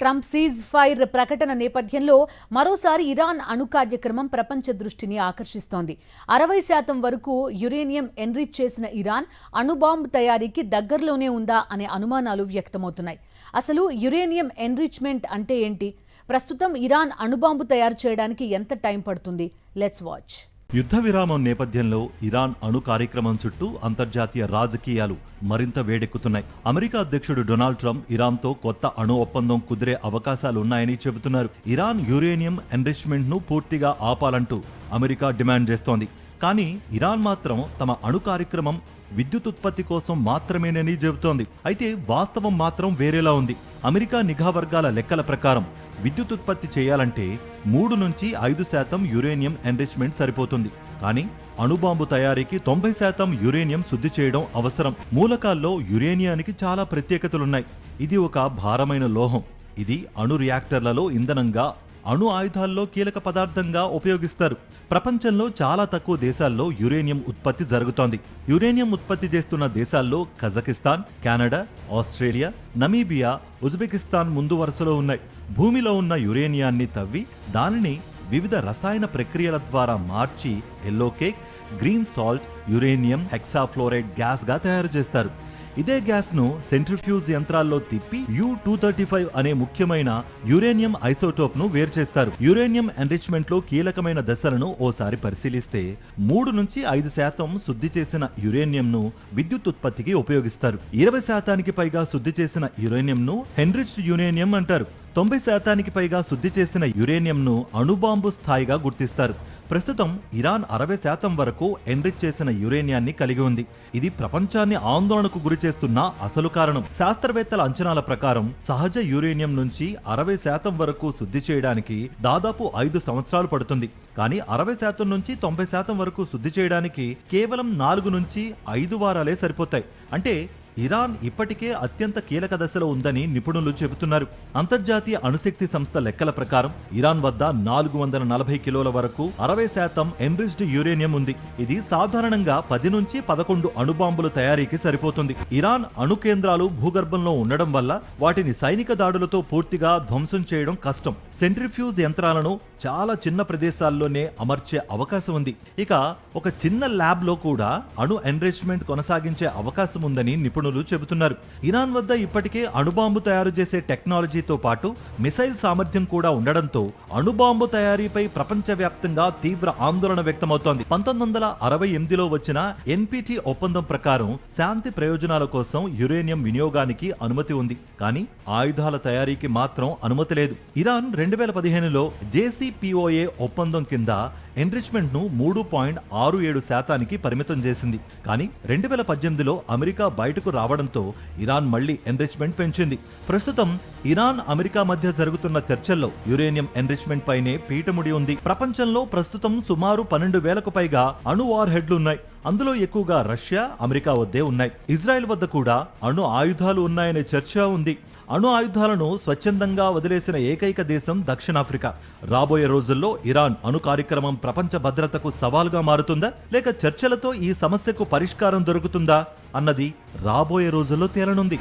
Trump cease fire ప్రకటన నేపథ్యంలో మరోసారి ఇరాన్ అణు కార్యక్రమం ప్రపంచ దృష్టిని ఆకర్షిస్తోంది. 60% వరకు యురేనియం ఎన్రిచ్ చేసిన ఇరాన్ అణుబాంబు తయారీకి దగ్గరలోనే ఉందా అనే అనుమానాలు వ్యక్తమవుతున్నాయి. అసలు యురేనియం ఎన్రిచ్మెంట్ అంటే ఏంటి? ప్రస్తుతం ఇరాన్ అణుబాంబు తయారు చేయడానికి ఎంత టైం పడుతుంది? Let's watch. యుద్ధ విరామం నేపథ్యంలో ఇరాన్ అణు కార్యక్రమం చుట్టూ అంతర్జాతీయ రాజకీయాలు మరింత వేడెక్కుతున్నాయి. అమెరికా అధ్యక్షుడు డొనాల్డ్ ట్రంప్ ఇరాన్తో కొత్త అణు ఒప్పందం కుదిరే అవకాశాలున్నాయని చెబుతున్నారు. ఇరాన్ యురేనియం ఎన్రిచ్మెంట్ ను పూర్తిగా ఆపాలంటూ అమెరికా డిమాండ్ చేస్తోంది. కానీ ఇరాన్ మాత్రం తమ అణు కార్యక్రమం విద్యుత్ ఉత్పత్తి కోసం మాత్రమేనని చెబుతోంది. అయితే వాస్తవం మాత్రం వేరేలా ఉంది. అమెరికా నిఘా వర్గాల లెక్కల ప్రకారం విద్యుత్ ఉత్పత్తి చేయాలంటే 3 నుంచి 5% యురేనియం ఎన్రిచ్మెంట్ సరిపోతుంది. కానీ అణుబాంబు తయారీకి 90% యురేనియం శుద్ధి చేయడం అవసరం. మూలకాల్లో యురేనియానికి చాలా ప్రత్యేకతలున్నాయి. ఇది ఒక భారమైన లోహం. ఇది అణు రియాక్టర్లలో ఇంధనంగా, అణు ఆయుధాల్లో కీలక పదార్థంగా ఉపయోగిస్తారు. ప్రపంచంలో చాలా తక్కువ దేశాల్లో యురేనియం ఉత్పత్తి జరుగుతోంది. యురేనియం ఉత్పత్తి చేస్తున్న దేశాల్లో Kazakhstan, Canada, Australia, Namibia, Uzbekistan ముందు వరుసలో ఉన్నాయి. భూమిలో ఉన్న యురేనియాన్ని తవ్వి దానిని వివిధ రసాయన ప్రక్రియల ద్వారా మార్చి yellow cake, green salt, uranium hexafluoride gas గా తయారు చేస్తారు. ఇదే గ్యాస్ ను సెంట్రిఫ్యూజ్ యంత్రాల్లో తిప్పి U-235 అనే ముఖ్యమైన యురేనియం ఐసోటోప్ ను వేరు చేస్తారు. యురేనియం ఎన్రిచ్మెంట్ లో కీలకమైన దశలను ఓసారి పరిశీలిస్తే 3 నుంచి 5% శుద్ధి చేసిన యురేనియం ను విద్యుత్ ఉత్పత్తికి ఉపయోగిస్తారు. 20% పైగా శుద్ధి చేసిన యురేనియం ను ఎన్రిచ్డ్ యురేనియం అంటారు. 90% పైగా శుద్ధి చేసిన యురేనియం ను అణుబాంబు స్థాయిగా గుర్తిస్తారు. ప్రస్తుతం ఇరాన్ 60% వరకు ఎన్రిచ్ చేసిన యురేనియాన్ని కలిగి ఉంది. ఇది ప్రపంచాన్ని ఆందోళనకు గురి చేస్తున్న అసలు కారణం. శాస్త్రవేత్తల అంచనాల ప్రకారం సహజ యురేనియం నుంచి 60% వరకు శుద్ధి చేయడానికి దాదాపు 5 సంవత్సరాలు పడుతుంది. కానీ 60% నుంచి 90% వరకు శుద్ధి చేయడానికి కేవలం 4 నుంచి 5 వారాలే సరిపోతాయి. అంటే ఇరాన్ ఇప్పటికే అత్యంత కీలక దశలో ఉందని నిపుణులు చెబుతున్నారు. అంతర్జాతీయ అణుశక్తి సంస్థ లెక్కల ప్రకారం ఇరాన్ వద్ద 440 కిలోల వరకు 60% ఎన్రిచ్డ్ యురేనియం ఉంది. ఇది సాధారణంగా 10 నుంచి 11 అణుబాంబుల తయారీకి సరిపోతుంది. ఇరాన్ అణు కేంద్రాలు భూగర్భంలో ఉండడం వల్ల వాటిని సైనిక దాడులతో పూర్తిగా ధ్వంసం చేయడం కష్టం. సెంట్రిఫ్యూజ్ యంత్రాలను చాలా చిన్న ప్రదేశాల్లోనే అమర్చే అవకాశం ఉంది. ఇక ఒక చిన్న ల్యాబ్ లో కూడా అణు ఎన్రిచ్మెంట్ కొనసాగించే అవకాశం ఉందని నిపుణులు చెబుతున్నారు. ఇరాన్ వద్ద ఇప్పటికే అణుబాంబు తయారు చేసే టెక్నాలజీతో పాటు మిసైల్ సామర్థ్యం కూడా ఉండడంతో అణుబాంబు తయారీపై ప్రపంచవ్యాప్తంగా తీవ్ర ఆందోళన వ్యక్తమవుతోంది. 1968లో వచ్చిన NPT ఒప్పందం ప్రకారం శాంతి ప్రయోజనాల కోసం యురేనియం వినియోగానికి అనుమతి ఉంది. కానీ ఆయుధాల తయారీకి మాత్రం అనుమతి లేదు. ఇరాన్ 2015లో JCPOA ఒప్పందం కింద ఎన్రిచ్మెంట్ ను 3.67% పరిమితం చేసింది. కానీ 2018లో అమెరికా బయటకు రావడంతో ఇరాన్ మళ్లీ ఎన్రిచ్మెంట్ పెంచింది. ప్రస్తుతం ఇరాన్ అమెరికా మధ్య జరుగుతున్న చర్చల్లో యురేనియం ఎన్రిచ్మెంట్ పైనే పీటముడి ఉంది. ప్రపంచంలో ప్రస్తుతం సుమారు 12,000కు పైగా అణు వార్ హెడ్లున్నాయి. అందులో ఎక్కువగా రష్యా, అమెరికా వద్దే ఉన్నాయి. ఇజ్రాయెల్ వద్ద కూడా అణు ఆయుధాలు ఉన్నాయనే చర్చ ఉంది. అణు ఆయుధాలను స్వచ్ఛందంగా వదిలేసిన ఏకైక దేశం దక్షిణాఫ్రికా. రాబోయే రోజుల్లో ఇరాన్ అణు కార్యక్రమం ప్రపంచ భద్రతకు సవాల్గా మారుతుందా, లేక చర్చలతో ఈ సమస్యకు పరిష్కారం దొరుకుతుందా అన్నది రాబోయే రోజుల్లో తేలనుంది.